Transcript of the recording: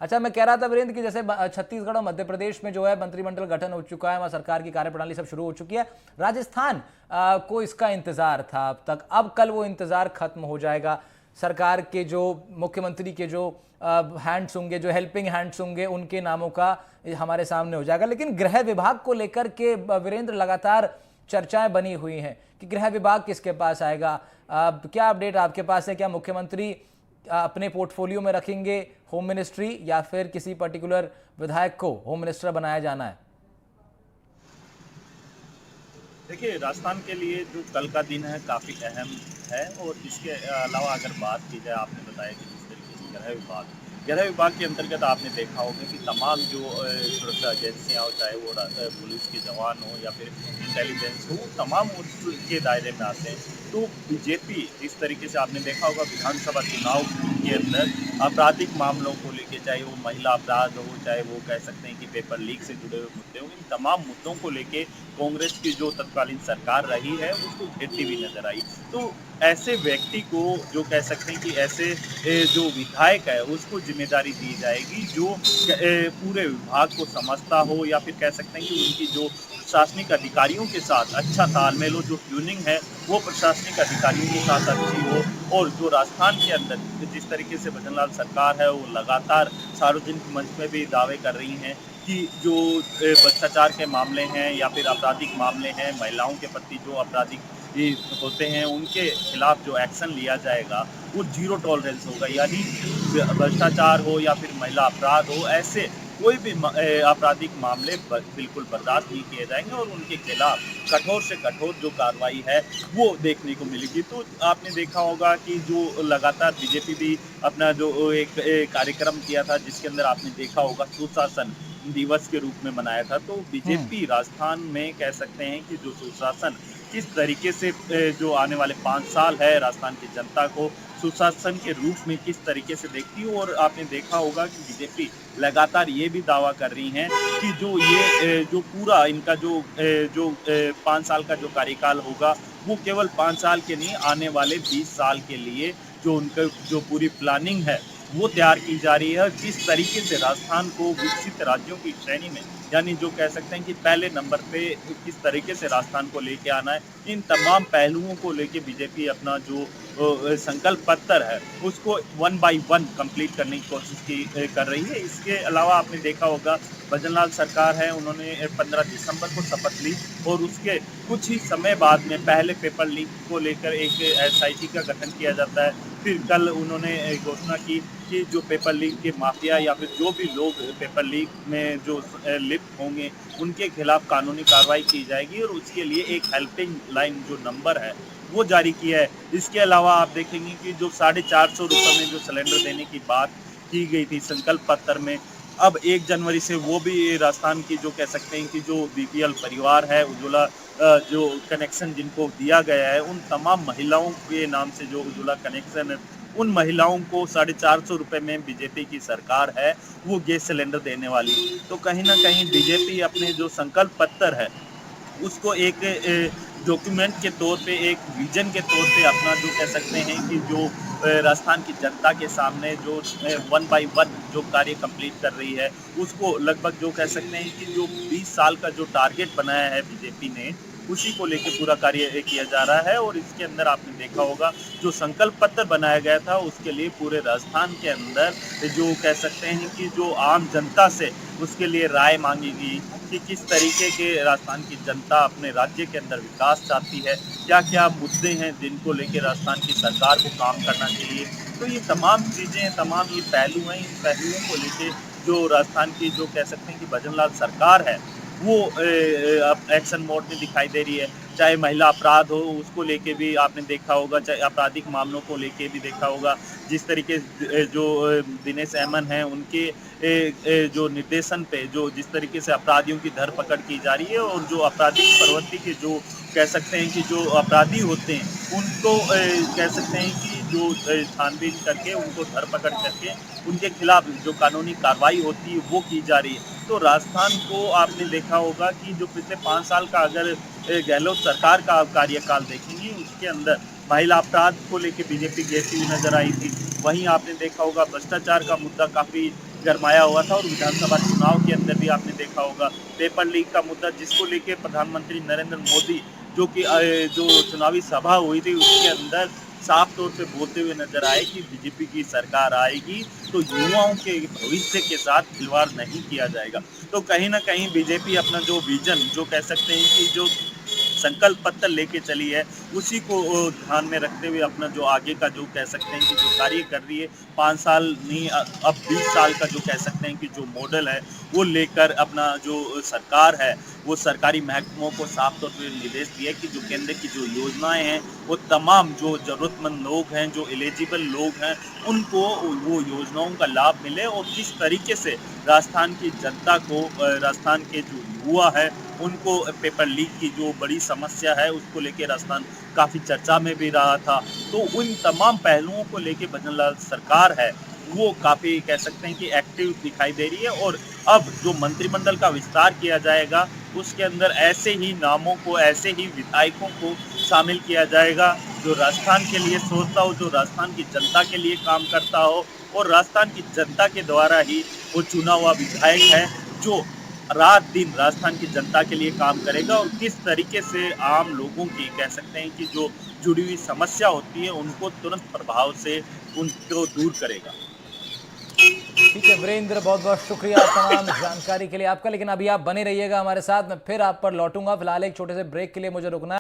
अच्छा, मैं कह रहा था वीरेंद्र कि जैसे छत्तीसगढ़ और मध्य प्रदेश में जो है मंत्रिमंडल गठन हो चुका है, वहाँ सरकार की कार्यप्रणाली सब शुरू हो चुकी है। राजस्थान को इसका इंतजार था अब तक, अब कल वो इंतजार खत्म हो जाएगा। सरकार के जो मुख्यमंत्री के जो हैंड्स होंगे, जो हेल्पिंग हैंड्स होंगे, उनके नामों का हमारे सामने हो जाएगा। लेकिन गृह विभाग को लेकर के वीरेंद्र लगातार चर्चाएं बनी हुई हैं कि गृह विभाग किसके पास आएगा। क्या अपडेट आपके पास है? क्या मुख्यमंत्री अपने पोर्टफोलियो में रखेंगे होम मिनिस्ट्री, या फिर किसी पर्टिकुलर विधायक को होम मिनिस्टर बनाया जाना है? देखिए, राजस्थान के लिए जो कल का दिन है काफ़ी अहम है। और इसके अलावा अगर बात की जाए, आपने बताया कि जिस तरीके से गृह विभाग के अंतर्गत आपने देखा होगा कि तमाम जो सुरक्षा एजेंसियाँ हो, चाहे वो पुलिस के जवान हो या फिर इंटेलिजेंस हो, तमाम उसके दायरे में आते हैं। तो बीजेपी जिस तरीके से आपने देखा होगा विधानसभा चुनाव के अंदर आपराधिक मामलों को लेके, चाहे वो महिला अपराध हो, चाहे वो कह सकते हैं कि पेपर लीक से जुड़े हुए मुद्दे हो, इन तमाम मुद्दों को लेके कांग्रेस की जो तत्कालीन सरकार रही है उसको घेरती हुई नजर आई। तो ऐसे व्यक्ति को, जो कह सकते हैं कि ऐसे जो विधायक है उसको जिम्मेदारी दी जाएगी जो पूरे विभाग को समझता हो, या फिर कह सकते हैं कि उनकी जो प्रशासनिक अधिकारियों के साथ अच्छा तालमेल हो, जो ट्यूनिंग है वो प्रशासनिक अधिकारियों के साथ अच्छी हो। और जो राजस्थान के अंदर जिस तरीके से भजनलाल सरकार है वो लगातार सार्वजनिक मंच में भी दावे कर रही हैं कि जो भ्रष्टाचार के मामले हैं या फिर आपराधिक मामले हैं, महिलाओं के प्रति जो आपराधिक होते हैं उनके खिलाफ जो एक्शन लिया जाएगा वो जीरो टॉलरेंस होगा। यानी भ्रष्टाचार हो या फिर महिला अपराध हो, ऐसे कोई भी आपराधिक मामले बिल्कुल बर्दाश्त नहीं किए जाएंगे और उनके खिलाफ कठोर से कठोर जो कार्रवाई है वो देखने को मिलेगी। तो आपने देखा होगा कि जो लगातार बीजेपी भी अपना जो एक कार्यक्रम किया था, जिसके अंदर आपने देखा होगा सुशासन दिवस के रूप में मनाया था। तो हम्म। बीजेपी राजस्थान में कह सकते हैं कि जो सुशासन किस तरीके से जो आने वाले 5 साल है राजस्थान की जनता को सुशासन के रूप में किस तरीके से देखती है। और आपने देखा होगा कि बीजेपी लगातार ये भी दावा कर रही हैं कि जो ये जो पूरा इनका जो 5 साल का जो कार्यकाल होगा वो केवल 5 साल के नहीं, आने वाले 20 साल के लिए जो उनका जो पूरी प्लानिंग है वो तैयार की जा रही है। किस तरीके से राजस्थान को विकसित राज्यों की श्रेणी में, यानी जो कह सकते हैं कि पहले नंबर पे किस तरीके से राजस्थान को लेके आना है, इन तमाम पहलुओं को लेके बीजेपी अपना जो संकल्प पत्र है उसको 1 बाय 1 कंप्लीट करने की कोशिश कर रही है। इसके अलावा आपने देखा होगा भजनलाल सरकार है, उन्होंने 15 दिसंबर को शपथ ली और उसके कुछ ही समय बाद में पहले पेपर लीक को लेकर एक एसआईटी का गठन किया जाता है। फिर कल उन्होंने घोषणा की कि जो पेपर लीक के माफिया या फिर जो भी लोग पेपर लीक में जो लिप्त होंगे उनके खिलाफ कानूनी कार्रवाई की जाएगी और उसके लिए एक हेल्पिंग लाइन जो नंबर है वो जारी किया है। इसके अलावा आप देखेंगे कि जो 450 रुपये में जो सिलेंडर देने की बात की गई थी संकल्प पत्र में, अब 1 जनवरी से वो भी राजस्थान की जो कह सकते हैं कि जो बीपीएल परिवार है, उज्ज्वला जो कनेक्शन जिनको दिया गया है, उन तमाम महिलाओं के नाम से जो उज्ज्वला कनेक्शन है, उन महिलाओं को 450 रुपये में बीजेपी की सरकार है वो गैस सिलेंडर देने वाली। तो कहीं ना कहीं बीजेपी अपने जो संकल्प पत्र है उसको एक डॉक्यूमेंट के तौर पे, एक विजन के तौर पे अपना जो कह सकते हैं कि जो राजस्थान की जनता के सामने जो 1 बाय 1 जो कार्य कंप्लीट कर रही है उसको लगभग जो कह सकते हैं कि जो 20 साल का जो टारगेट बनाया है बीजेपी ने उसी को लेकर पूरा कार्य किया जा रहा है। और इसके अंदर आपने देखा होगा जो संकल्प पत्र बनाया गया था उसके लिए पूरे राजस्थान के अंदर जो कह सकते हैं कि जो आम जनता से उसके लिए राय मांगेगी कि किस तरीके के राजस्थान की जनता अपने राज्य के अंदर विकास चाहती है, क्या क्या मुद्दे हैं जिनको लेकर राजस्थान की सरकार को काम करना चाहिए। तो ये तमाम चीज़ें, तमाम ये पहलू हैं, इन पहलुओं को लेके जो राजस्थान की जो कह सकते हैं कि भजनलाल सरकार है वो अब एक्शन मोड में दिखाई दे रही है। चाहे महिला अपराध हो उसको लेके भी आपने देखा होगा, चाहे आपराधिक मामलों को लेके भी देखा होगा। जिस तरीके जो दिनेश अहमन हैं उनके जो निर्देशन पे जो जिस तरीके से अपराधियों की धरपकड़ की जा रही है और जो आपराधिक प्रवृत्ति के जो कह सकते हैं कि जो अपराधी होते हैं उनको कह सकते हैं कि जो छानबीन करके उनको धरपकड़ करके उनके खिलाफ जो कानूनी कार्रवाई होती है वो की जा रही है। तो राजस्थान को आपने देखा होगा कि जो पिछले 5 साल का अगर गहलोत सरकार का कार्यकाल देखेंगे उसके अंदर महिला अपराध को लेकर बीजेपी घेरती हुई नजर आई थी। वहीं आपने देखा होगा भ्रष्टाचार का मुद्दा काफ़ी गरमाया हुआ था और विधानसभा चुनाव के अंदर भी आपने देखा होगा पेपर लीक का मुद्दा, जिसको लेके प्रधानमंत्री नरेंद्र मोदी जो कि जो चुनावी सभा हुई थी उसके अंदर साफ तौर पे बोलते हुए नजर आए कि बीजेपी की सरकार आएगी तो युवाओं के भविष्य के साथ खिलवाड़ नहीं किया जाएगा। तो कहीं ना कहीं बीजेपी अपना जो विजन, जो कह सकते हैं कि जो संकल्प पत्र लेके चली है, उसी को ध्यान में रखते हुए अपना जो आगे का जो कह सकते हैं कि जो कार्य कर रही है, 5 साल नहीं अब 20 साल का जो कह सकते हैं कि जो मॉडल है वो लेकर अपना जो सरकार है वो सरकारी महकमों को साफ तौर पर निर्देश दिया कि जो केंद्र की जो योजनाएं हैं वो तमाम जो जरूरतमंद लोग हैं, जो एलिजिबल लोग हैं, उनको वो योजनाओं का लाभ मिले। और किस तरीके से राजस्थान की जनता को, राजस्थान के जो युवा है उनको पेपर लीक की जो बड़ी समस्या है उसको लेके राजस्थान काफ़ी चर्चा में भी रहा था। तो उन तमाम पहलुओं को लेके भजनलाल सरकार है वो काफ़ी कह सकते हैं कि एक्टिव दिखाई दे रही है। और अब जो मंत्रिमंडल का विस्तार किया जाएगा उसके अंदर ऐसे ही नामों को, ऐसे ही विधायकों को शामिल किया जाएगा जो राजस्थान के लिए सोचता हो, जो राजस्थान की जनता के लिए काम करता हो और राजस्थान की जनता के द्वारा ही वो चुना हुआ विधायक है जो रात दिन राजस्थान की जनता के लिए काम करेगा और किस तरीके से आम लोगों की कह सकते हैं कि जो जुड़ी हुई समस्या होती है उनको तुरंत प्रभाव से उनको दूर करेगा। ठीक है वीरेंद्र, बहुत बहुत शुक्रिया तमाम जानकारी के लिए आपका। लेकिन अभी आप बने रहिएगा हमारे साथ, मैं फिर आप पर लौटूंगा। फिलहाल एक छोटे से ब्रेक के लिए मुझे रुकना है।